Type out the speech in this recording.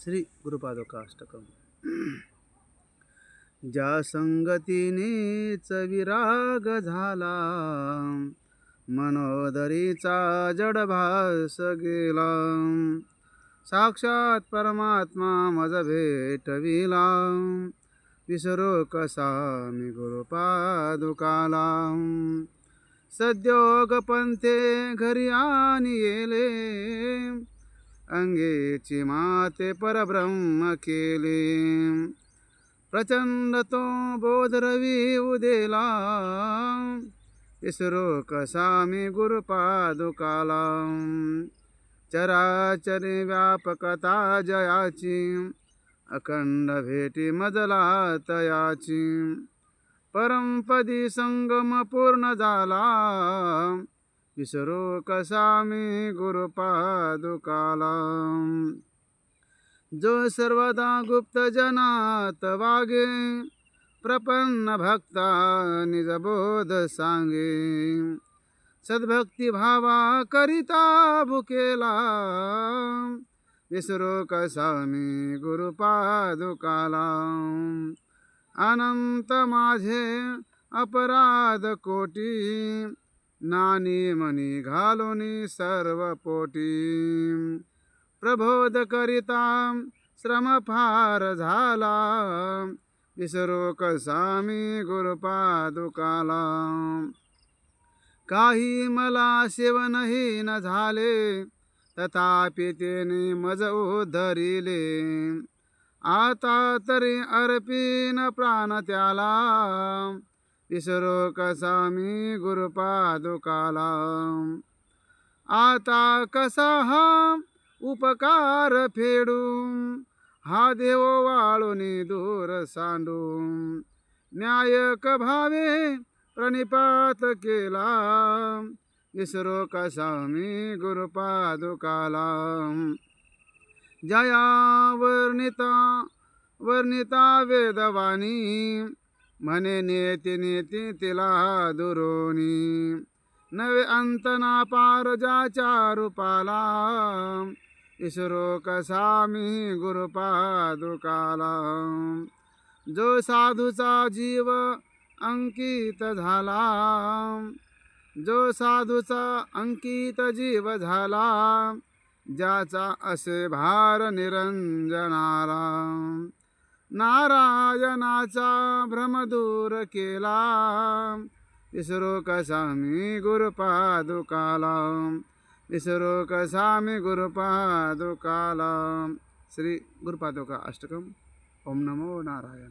श्री गुरुपादुकाष्टकम्. ज्या संगतीनेच विराग झाला, मनोदरीचा जडभास गेला. साक्षात परमात्मा मज भेटविला, विसरो कसा मी गुरुपादुकाला. सद्योग पंथे घरी आणि येले, अंगेची माते परब्रह्म केले. प्रचंड तो बोध रवी उदेला, विसरो कसा मी गुरुपादुकाला. चराचरी व्यापकता जयाची, अखंड भेटी मजला तयाची. परमपदी संगम पूर्ण झाला, विसरो कसा मी गुरुपादुकाला. जो सर्वदा गुप्त जनात वागे, प्रपन्न भक्ता निज बोध सांगे. सद्भक्ती भावा करिता भुकेला, विसरो कसा मी गुरुपादुकाला. अनंत माझे अपराध कोटी, नानी मनी घालुनी सर्व पोटी. प्रबोध करिता श्रम फार झाला, विसरो कसा मी गुरुपादुकाला. काही मला सेवनही न झाले, तथापि तेने मज उद्धरिले. आता तरी अर्पीन प्राण त्याला, विसरो कसा मी गुरुपादुकाला. आता कसा हा उपकार फेडू, हा देव वाळूनी दूर सांडू. न्यायक भावे प्रणिपात केला, विसरो कसा मी गुरुपादुकाला. जया वर्णिता वेदवाणी, म्हणे नेती नेती तिला दुरोणी. नवे अंतना पार ज्याच्या रूपाला, विसरो कसा मी गुरुपादुकाला. जो साधूचा जीव अंकित झाला, जो साधूचा अंकित जीव झाला. ज्याचा असे भार निरंजनाला, नारायणाचा भ्रम दूर केला. विसरो कसा मी गुरुपादुकाला, विसरो कसा मी गुरुपादुकाला. श्री गुरुपादुका अष्टकम. ओम नमो नारायण.